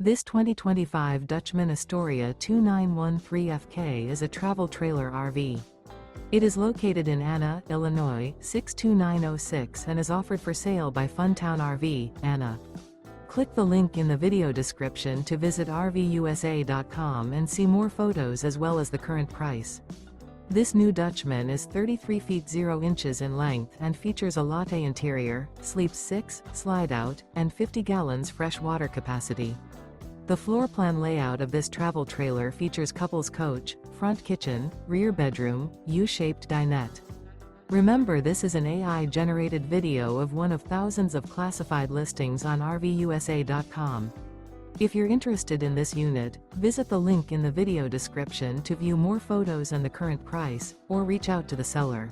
This 2025 Dutchmen Astoria 2913FK is a travel trailer RV. It is located in Anna, Illinois, 62906 and is offered for sale by Funtown RV, Anna. Click the link in the video description to visit RVUSA.com and see more photos as well as the current price. This new Dutchman is 33 feet 0 inches in length and features a LATTE interior, sleeps 6, slide-out, and 50 gallons fresh water capacity. The floor plan layout of this travel trailer features couples coach, front kitchen, rear bedroom, U-shaped dinette. Remember, this is an AI-generated video of one of thousands of classified listings on RVUSA.com. If you're interested in this unit, visit the link in the video description to view more photos and the current price, or reach out to the seller.